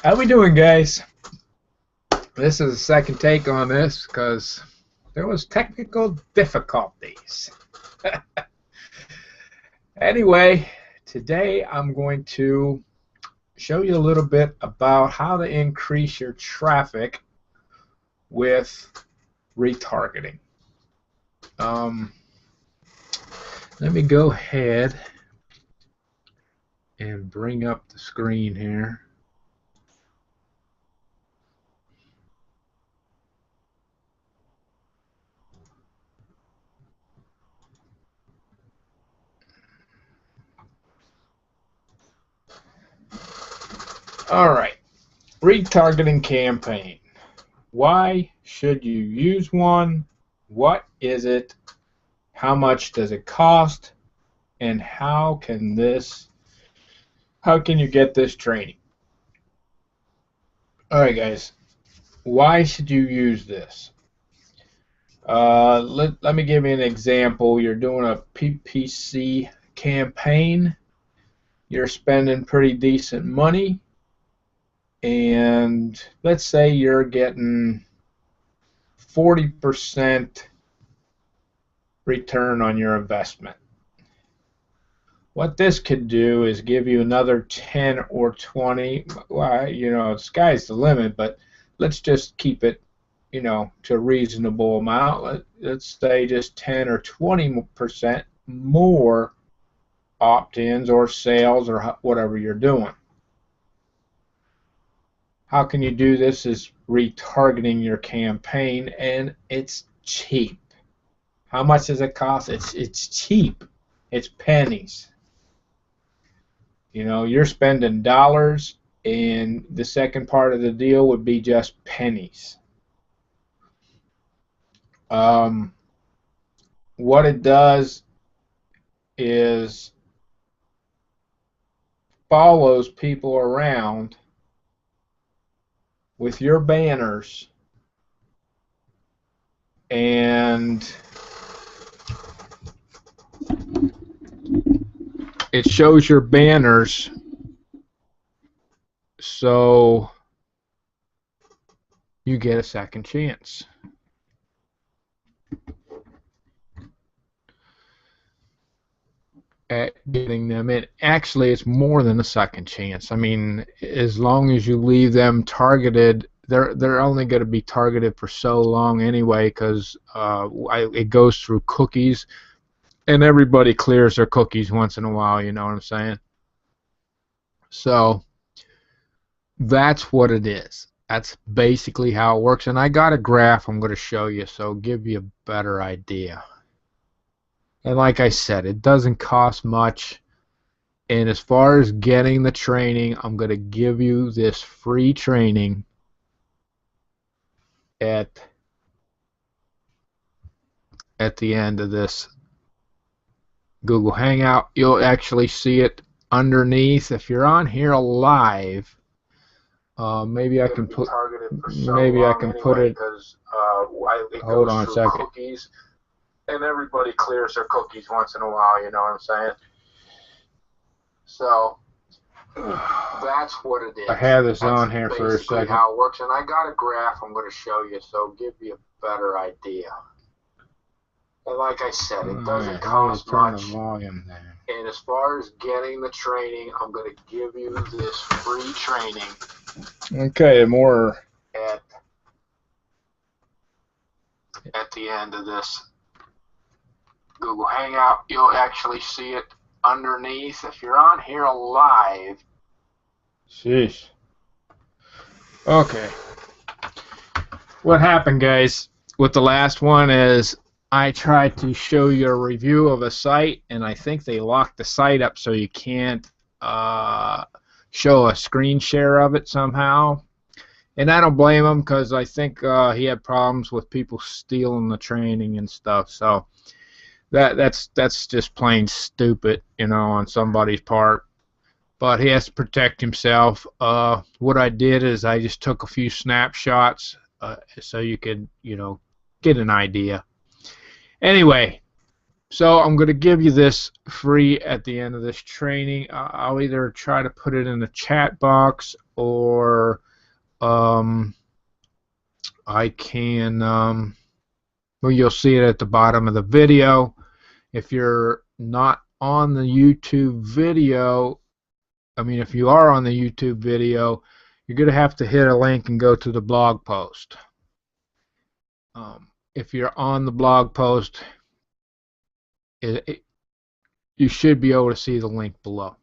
How we doing, guys? This is a second take on this because there was technical difficulties. Anyway, today I'm going to show you a little bit about how to increase your traffic with retargeting. Let me go ahead and bring up the screen here. Alright, retargeting campaign. Why should you use one? What is it? How much does it cost? And how can you get this training? Alright, guys, why should you use this? Let me give you an example. You're doing a PPC campaign. You're spending pretty decent money, and let's say you're getting 40% return on your investment. What this could do is give you another 10 or 20. Well, you know, sky's the limit, but let's just keep it, you know, to a reasonable amount. Let's say just 10 or 20% more opt-ins or sales or whatever you're doing. How can you do this? Is retargeting your campaign, and it's cheap. How much does it cost? It's cheap. It's pennies. You know, you're spending dollars, and the second part of the deal would be just pennies. What it does is follows people around with your banners, and it shows your banners so you get a second chance at getting them in. Actually, it's more than a second chance. I mean, as long as you leave them targeted, they're only going to be targeted for so long anyway, because it goes through cookies, and everybody clears their cookies once in a while, you know what I'm saying? So that's what it is. That's basically how it works, and I got a graph I'm going to show you, so it'll give you a better idea. And like I said, it doesn't cost much. And as far as getting the training, I'm going to give you this free training at the end of this Google Hangout. You'll actually see it underneath. If you're on here live, maybe I can put it. Hold on a second. And everybody clears their cookies once in a while, you know what I'm saying? So that's what it is. I have this on here for a second. How it works, and I got a graph I'm going to show you, so it'll give you a better idea. And like I said, it doesn't cost much. And as far as getting the training, I'm going to give you this free training. Okay, more at the end of this Google Hangout. You'll actually see it underneath. If you're on here live. Sheesh. Okay. What happened, guys, with the last one is I tried to show you a review of a site, and I think they locked the site up so you can't show a screen share of it somehow. And I don't blame him, because I think he had problems with people stealing the training and stuff. So that's just plain stupid, you know, on somebody's part. But he has to protect himself. What I did is I just took a few snapshots so you could, you know, get an idea. Anyway, So I'm going to give you this free at the end of this training. I'll either try to put it in the chat box, or I can, well, you'll see it at the bottom of the video. If you're not on the YouTube video, if you are on the YouTube video, you're going to hit a link and go to the blog post. If you're on the blog post, you should be able to see the link below.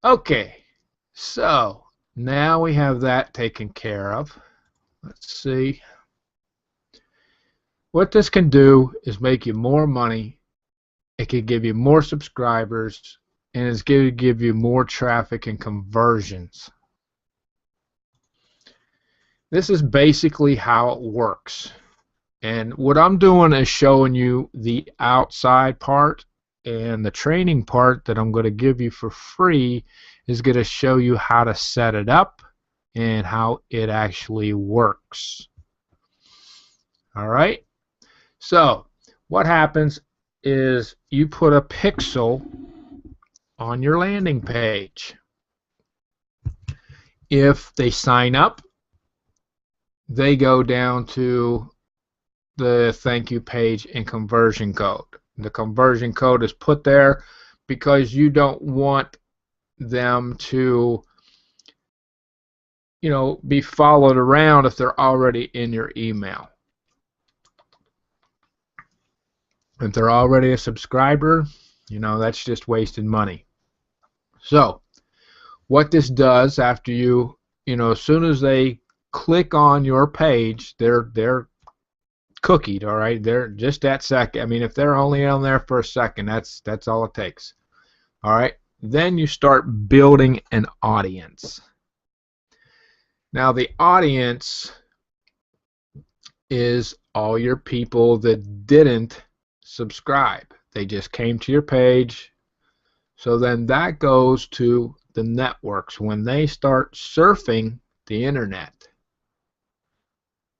Okay, so now we have that taken care of. Let's see. What this can do is make you more money. It can give you more subscribers, and it's going to give you more traffic and conversions. This is basically how it works. And what I'm doing is showing you the outside part, and the training part that I'm going to give you for free is going to show you how to set it up and how it actually works. Alright? So, what happens is you put a pixel on your landing page. If they sign up, they go down to the thank you page and conversion code. The conversion code is put there because you don't want them to, be followed around if they're already in your email. If they're already a subscriber, that's just wasted money. So, what this does after you, as soon as they click on your page, they're cookied, all right? They're just that second. If they're only on there for a second, that's all it takes. All right? Then you start building an audience. Now, the audience is all your people that didn't subscribe. They just came to your page. So then that goes to the networks. When they start surfing the internet,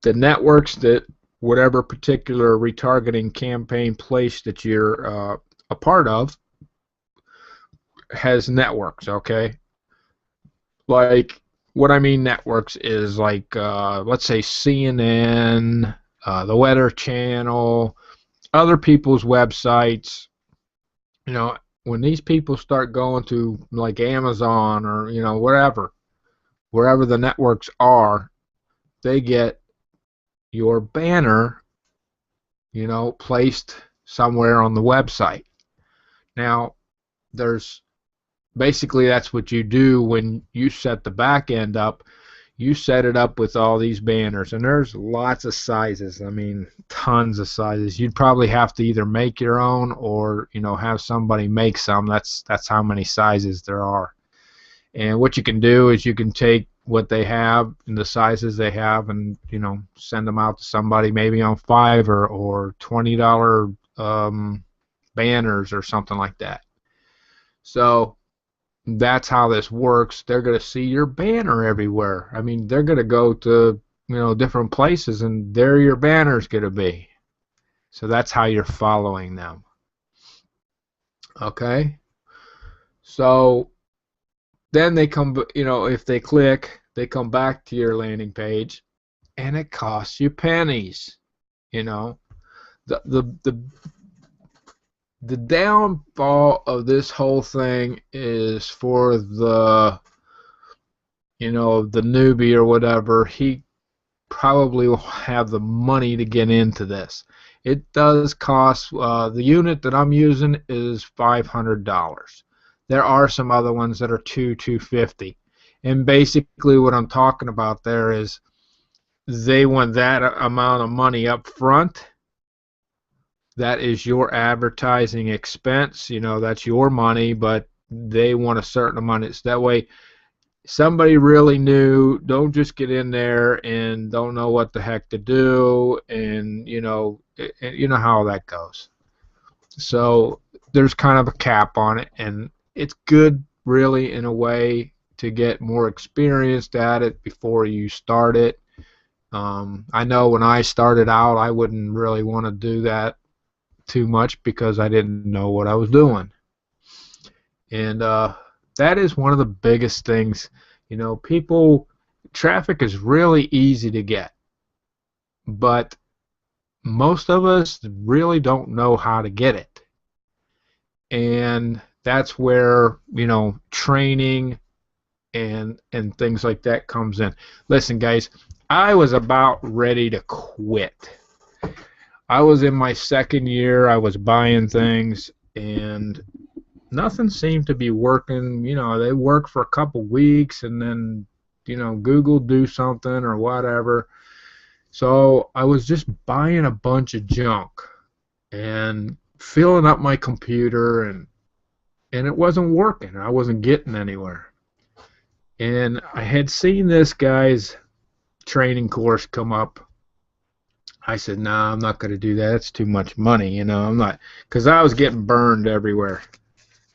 the networks that whatever particular retargeting campaign place that you're a part of has networks, okay? Like, what I mean networks is like, let's say CNN, the Weather Channel, other people's websites. When these people start going to like Amazon or, wherever the networks are, they get your banner, placed somewhere on the website. Now, basically that's what you do when you set the back end up. You set it up with all these banners, and there's lots of sizes. Tons of sizes. You'd probably have to either make your own or, have somebody make some. That's how many sizes there are. And what you can do is you can take what they have and the sizes they have and, send them out to somebody maybe on Fiverr or $20 banners or something like that. So that's how this works. They're going to see your banner everywhere. They're going to go to, different places, and there your banner's going to be. So that's how you're following them. Okay? So then they come, if they click, they come back to your landing page, and it costs you pennies. The downfall of this whole thing is for the, the newbie or whatever. He probably will have the money to get into this. It does cost, the unit that I'm using is $500. There are some other ones that are $250. And basically what I'm talking about there is they want that amount of money up front. That is your advertising expense. That's your money, but they want a certain amount. It's that way somebody really new don't just get in there and don't know what the heck to do, and you know how that goes. So there's kind of a cap on it, and it's good really in a way to get more experienced at it before you start it. I know when I started out I wouldn't really want to do that too much because I didn't know what I was doing. And that is one of the biggest things. You know, traffic is really easy to get, but most of us really don't know how to get it. And that's where, you know, training and things like that comes in. Listen, guys, I was about ready to quit. I was in my second year. I was buying things, and nothing seemed to be working. You know, they work for a couple weeks, and then, you know, Google do something or whatever. So I was just buying a bunch of junk and filling up my computer, and it wasn't working. I wasn't getting anywhere. And I had seen this guy's training course come up. I said, "Nah, I'm not going to do that. It's too much money, you know. I'm not," because I was getting burned everywhere.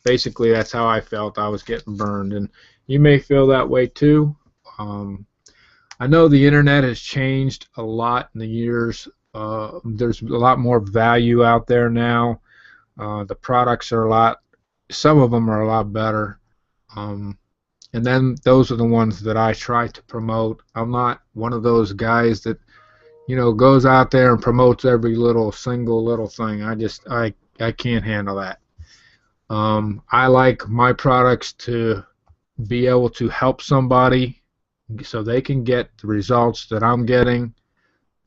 Basically, that's how I felt. I was getting burned, and you may feel that way too. I know the internet has changed a lot in the years. There's a lot more value out there now. The products are some of them are a lot better. And then those are the ones that I try to promote. I'm not one of those guys that, you know, goes out there and promotes every single little thing. I can't handle that. I like my products to be able to help somebody so they can get the results that I'm getting,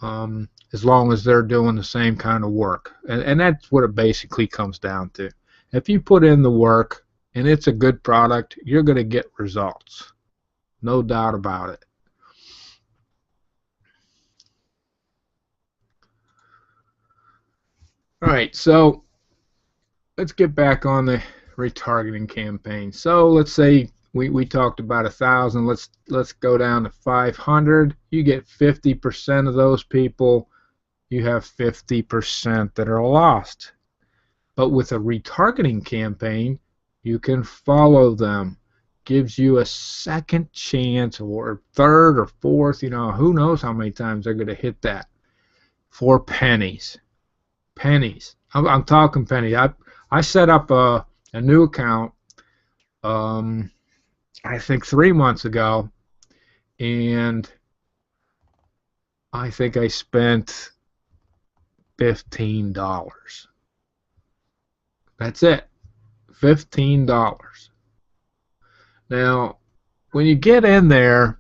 as long as they're doing the same kind of work. And that's what it basically comes down to. If you put in the work and it's a good product, you're going to get results. No doubt about it. All right, so let's get back on the retargeting campaign. So let's say we talked about 1,000. Let's go down to 500. You get 50% of those people. You have 50% that are lost. But with a retargeting campaign, you can follow them. Gives you a second chance, or third or fourth. You know, who knows how many times they're going to hit that for pennies. Pennies. I'm talking pennies. I set up a new account, I think 3 months ago, and I think I spent $15. That's it. $15. Now, when you get in there,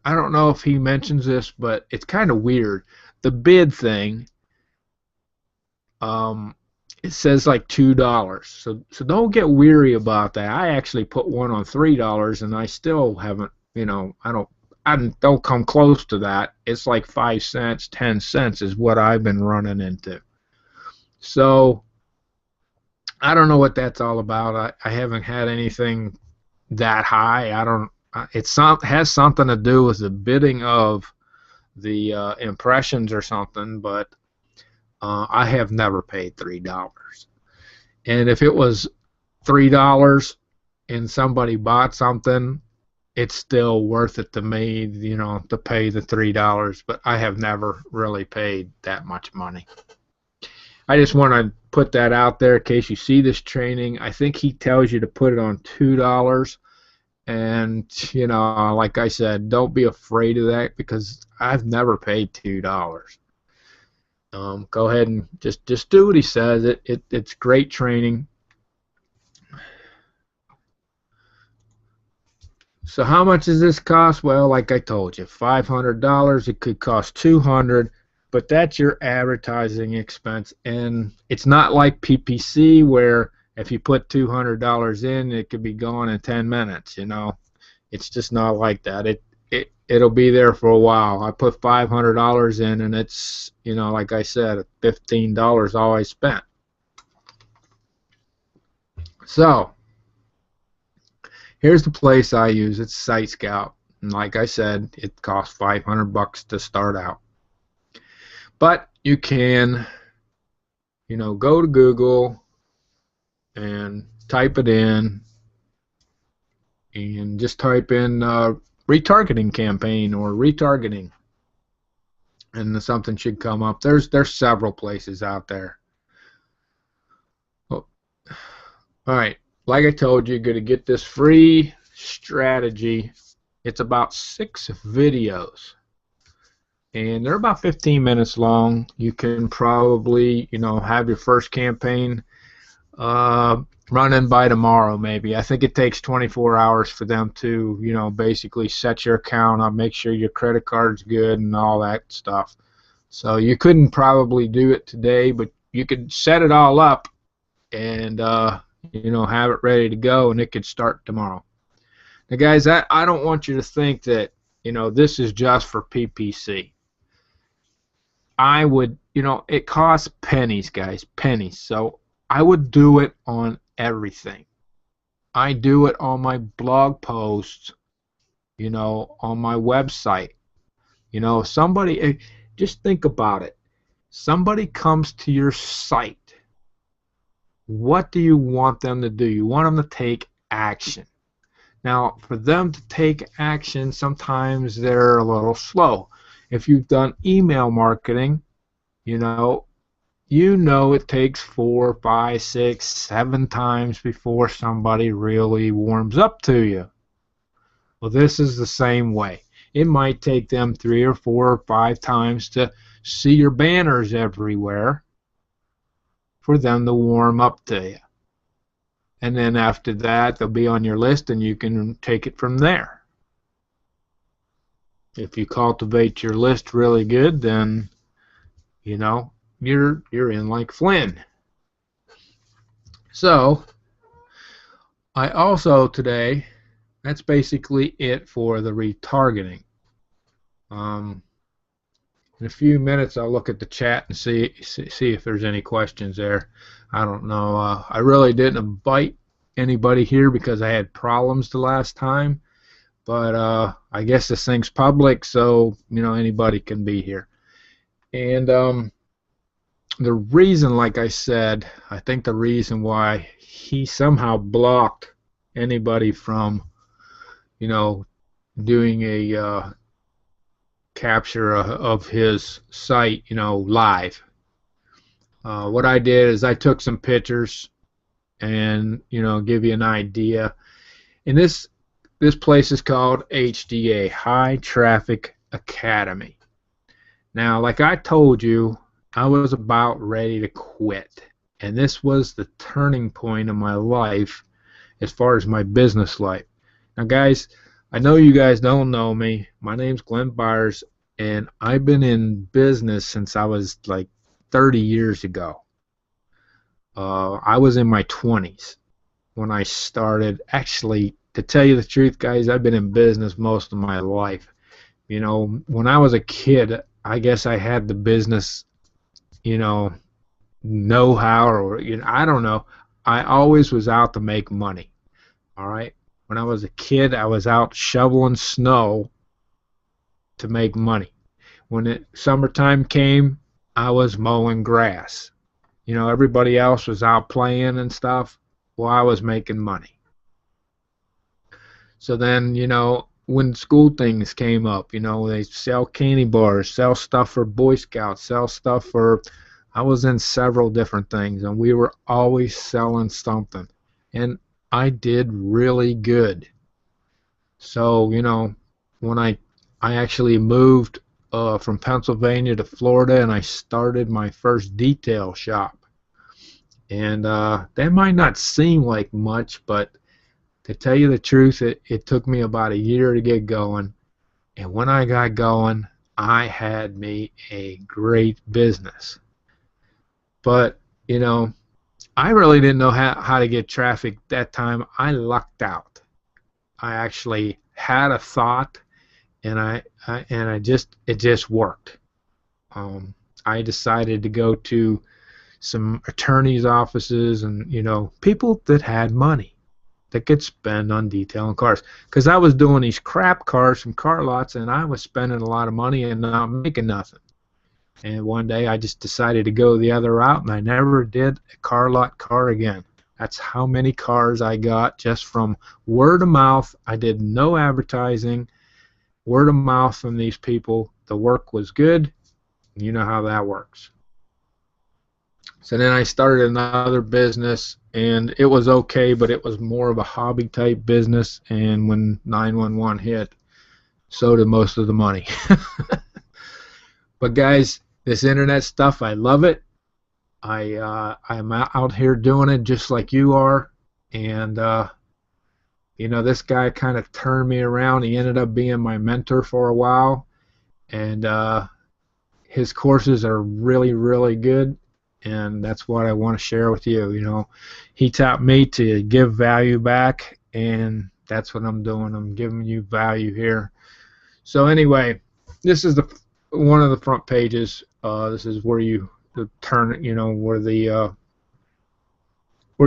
I don't know if he mentions this, but it's kind of weird. The bid thing, it says like $2. So don't get weary about that. I actually put one on $3, and I still haven't, you know, I don't come close to that. It's like 5 cents, 10 cents is what I've been running into. So I don't know what that's all about. I haven't had anything that high. Has something to do with the bidding of the impressions or something, but I have never paid $3. And if it was $3 and somebody bought something, it's still worth it to me, you know, to pay the $3. But I have never really paid that much money. I just want to put that out there in case you see this training. I think he tells you to put it on $2. And, you know, like I said, don't be afraid of that, because I've never paid $2. Go ahead and just do what he says. It's great training. So how much does this cost? Well, like I told you, $500. It could cost $200, but that's your advertising expense. And it's not like PPC where if you put $200 in, it could be gone in 10 minutes. You know, it's just not like that. It'll be there for a while. I put $500 in, and it's, you know, like I said, $15 all I spent. So here's the place I use. It's Site Scout, and like I said, it costs $500 to start out. But you can, you know, go to Google and type it in, and just type in retargeting campaign or retargeting, and something should come up. There's several places out there. Oh, all right, like I told you, you're going to get this free strategy. It's about 6 videos, and they're about 15 minutes long. You can probably, have your first campaign running by tomorrow, maybe. I think it takes 24 hours for them to, basically set your account up, make sure your credit card's good and all that stuff. So you couldn't probably do it today, but you could set it all up and, have it ready to go, and it could start tomorrow. Now, guys, I don't want you to think that, this is just for PPC. I would, it costs pennies, guys, pennies. So I would do it on everything. I do it on my blog posts, on my website. Somebody, just think about it. Somebody comes to your site. What do you want them to do? You want them to take action. Now, for them to take action, sometimes they're a little slow. If you've done email marketing, you know it takes 4, 5, 6, 7 times before somebody really warms up to you. Well, this is the same way. It might take them 3 or 4 or 5 times to see your banners everywhere for them to warm up to you. And then after that, they'll be on your list and you can take it from there. If you cultivate your list really good, then you're in like Flynn. So I also today, that's basically it for the retargeting. In a few minutes I'll look at the chat and see if there's any questions there. I don't know. I really didn't invite anybody here because I had problems the last time, but I guess this thing's public, so anybody can be here. And the reason, like I said, I think the reason why he somehow blocked anybody from doing a capture of his site, live. What I did is I took some pictures and give you an idea. And this place is called HDA, High Traffic Academy. Now, like I told you, I was about ready to quit, and this was the turning point of my life as far as my business life. Now, guys, I know you guys don't know me. My name's Glenn Byers, and I've been in business since I was like 30 years ago. I was in my 20s when I started. Actually, to tell you the truth, guys, I've been in business most of my life. When I was a kid, I guess I had the business, know-how, or I don't know. I always was out to make money. All right. When I was a kid, I was out shoveling snow to make money. When summertime came, I was mowing grass. Everybody else was out playing and stuff. Well, I was making money. So then, when school things came up, they sell candy bars, sell stuff for Boy Scouts, sell stuff for... I was in several different things, and we were always selling something. And I did really good. So, when I actually moved from Pennsylvania to Florida, and I started my first detail shop. And that might not seem like much, but to tell you the truth, it took me about a year to get going. And when I got going, I had me a great business. But, I really didn't know how to get traffic that time. I lucked out. I actually had a thought, and it just worked. I decided to go to some attorneys' offices and people that had money that could spend on detailing cars, because I was doing these crap cars from car lots, and I was spending a lot of money and not making nothing. And one day I just decided to go the other route, and I never did a car lot car again. That's how many cars I got just from word of mouth. I did no advertising. Word of mouth from these people. The work was good, You know how that works. So then I started another business, and it was okay, but it was more of a hobby type business, and when 911 hit, so did most of the money. But guys, this internet stuff, I love it. I'm out here doing it just like you are, and you know, this guy kind of turned me around. He ended up being my mentor for a while, and his courses are really, really good, and that's what I want to share with you. You know, he taught me to give value back, and that's what I'm doing. I'm giving you value here. So anyway, this is the one of the front pages. This is where you turn, you know, where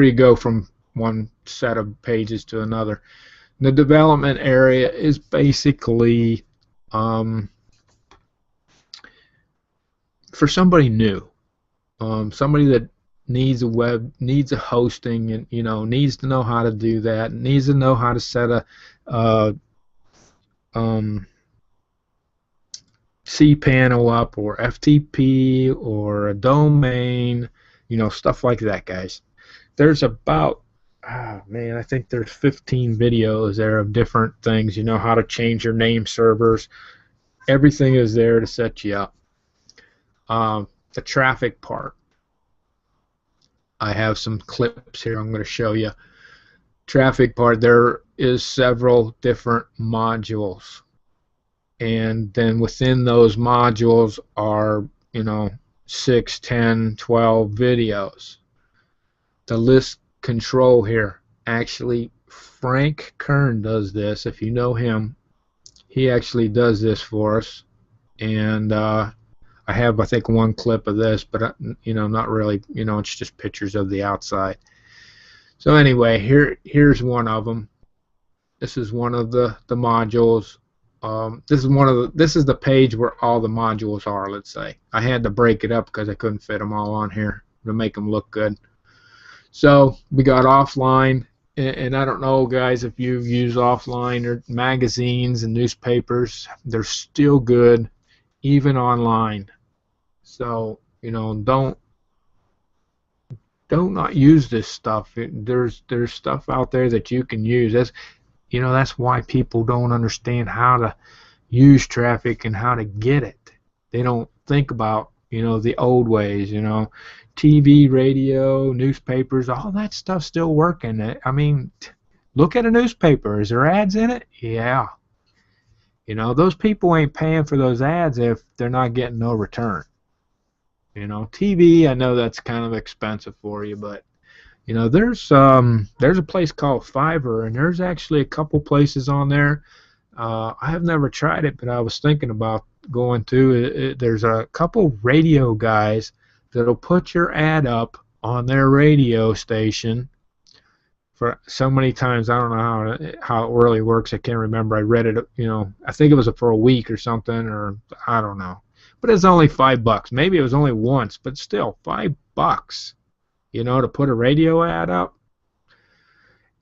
you go from one set of pages to another. The development area is basically for somebody new, somebody that needs needs a hosting, and you know, needs to know how to do that, needs to know how to set a cPanel up, or FTP, or a domain, you know, stuff like that, guys. There's about, man, I think there's 15 videos there of different things. You know how to change your name servers. Everything is there to set you up. The traffic part, I have some clips here I'm going to show you. Traffic part, there is several different modules, and then within those modules are, you know, 6, 10, 12 videos. The list control here, actually Frank Kern does this. If you know him, he actually does this for us, and I have, I think, one clip of this, but you know, not really, you know, it's just pictures of the outside. So anyway, here's one of them. This is one of the modules. This is the page where all the modules are. Let's say I had to break it up because I couldn't fit them all on here to make them look good. So we got offline, and I don't know, guys, if you've used offline or magazines and newspapers. They're still good, even online. So, you know, don't not use this stuff. There's stuff out there that you can use. That's, you know, that's why people don't understand how to use traffic and how to get it. They don't think about, you know, the old ways, you know, TV, radio, newspapers, all that stuff's still working. I mean, look at a newspaper. Is there ads in it? Yeah. You know, those people ain't paying for those ads if they're not getting no return. You know, TV, I know that's kind of expensive for you, but you know, there's a place called Fiverr, and there's actually a couple places on there. I have never tried it, but I was thinking about going to. There's a couple radio guys that'll put your ad up on their radio station for so many times. I don't know how it really works. I can't remember. I read it, you know, I think it was for a week or something, or I don't know. But it's only $5. Maybe it was only once, but still $5. You know, to put a radio ad up.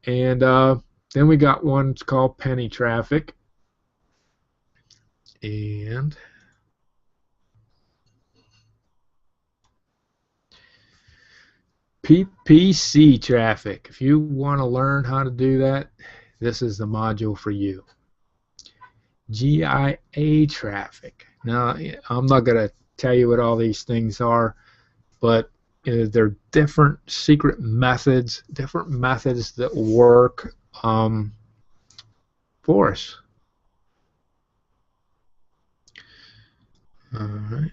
And then we got one, it's called Penny Traffic. And PPC Traffic. If you want to learn how to do that, this is the module for you. GIA Traffic. Now, I'm not going to tell you what all these things are, but they're different secret methods, that work for us. All right.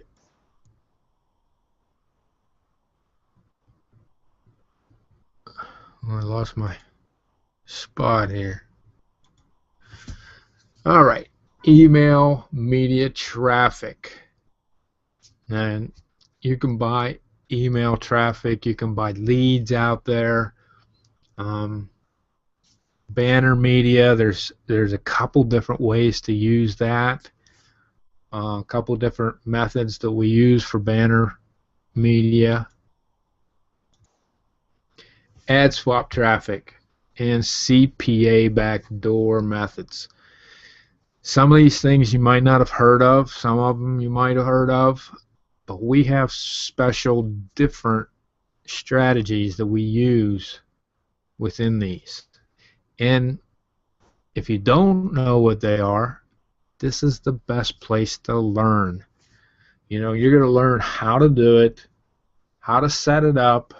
I lost my spot here. All right. Email media traffic. And you can buy email traffic, you can buy leads out there. Banner media, there's a couple different ways to use that. A couple different methods that we use for banner media. Ad swap traffic and CPA backdoor methods. Some of these things you might not have heard of, some of them you might have heard of. but we have special different strategies that we use within these. And if you don't know what they are, this is the best place to learn. You know, you're going to learn how to do it, how to set it up,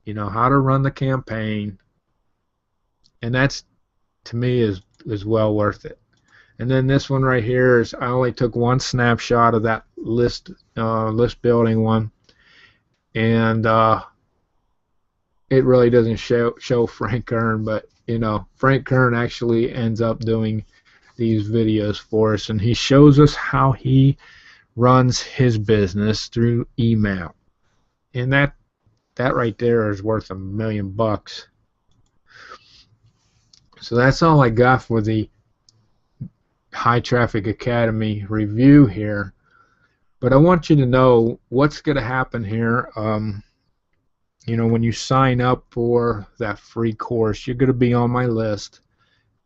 you know, how to run the campaign, and that's, to me, is well worth it. And then this one right here is, I only took one snapshot of that list building one, and it really doesn't show Frank Kern, but you know, Frank Kern actually ends up doing these videos for us, and he shows us how he runs his business through email, and that right there is worth $1 million. So that's all I got for the High Traffic Academy review here. But I want you to know what's going to happen here. You know, when you sign up for that free course, you're going to be on my list.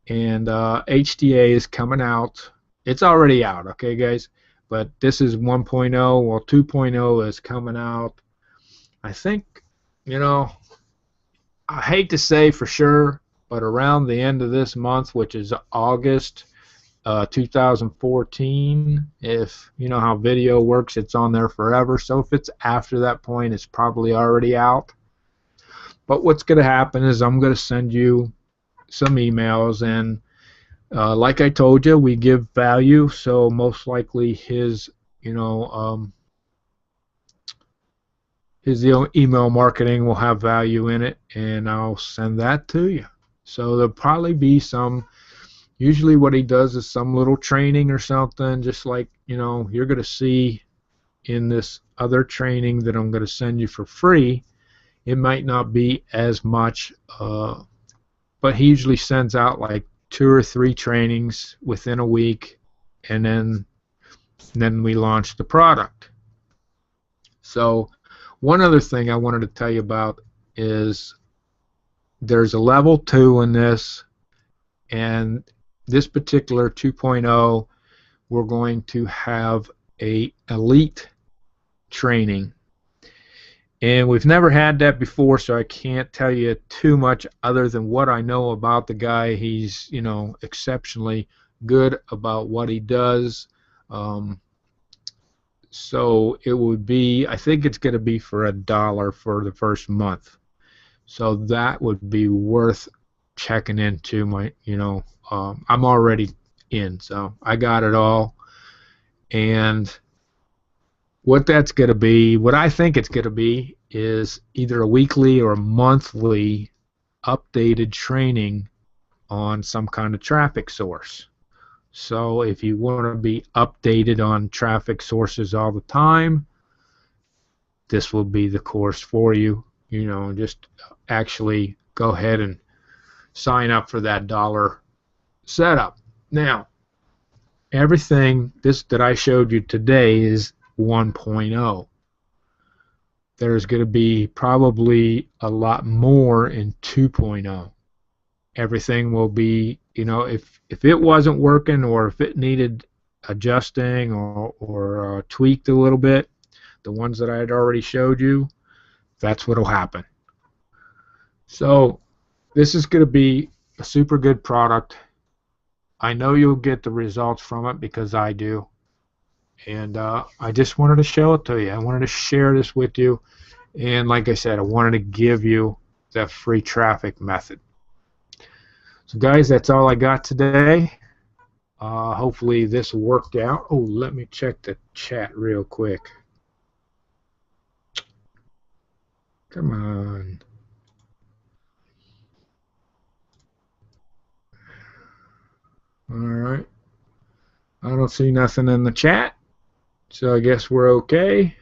And HTA is coming out. It's already out, okay, guys? But this is 1.0. Well, 2.0 is coming out. I think, you know, I hate to say for sure, but around the end of this month, which is August 2014, if you know how video works, it's on there forever. So if it's after that point, it's probably already out. But what's going to happen is I'm going to send you some emails, and like I told you, we give value, so most likely his, you know, his email marketing will have value in it, and I'll send that to you. So there'll probably be some, usually what he does is some little training or something, just like, you know, you're going to see in this other training that I'm going to send you for free. It might not be as much, but he usually sends out like 2 or 3 trainings within a week, and then we launch the product. So one other thing I wanted to tell you about is there's a level 2 in this, and this particular 2.0, we're going to have a elite training, and we've never had that before, so I can't tell you too much other than what I know about the guy. He's, you know, exceptionally good about what he does. So it would be, I think it's going to be for $1 for the first month. So that would be worth checking into. My, you know, I'm already in, so I got it all. And what that's going to be, what I think it's going to be, is either a weekly or a monthly updated training on some kind of traffic source. So if you want to be updated on traffic sources all the time, this will be the course for you. You know, just actually go ahead and sign up for that $1 setup. Now, everything that I showed you today is 1.0. There's going to be probably a lot more in 2.0. Everything will be, you know, if it wasn't working or if it needed adjusting or tweaked a little bit, the ones that I had already showed you, that's what will happen. So this is going to be a super good product. I know you'll get the results from it because I do. And I just wanted to show it to you. I wanted to share this with you. And like I said, I wanted to give you that free traffic method. So guys, that's all I got today. Hopefully this worked out. Oh, let me check the chat real quick. Come on. All right. I don't see nothing in the chat, so I guess we're okay.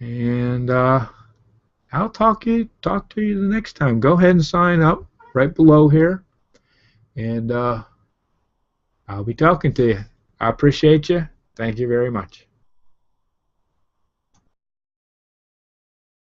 And I'll talk to you the next time. Go ahead and sign up right below here, and I'll be talking to you. I appreciate you. Thank you very much.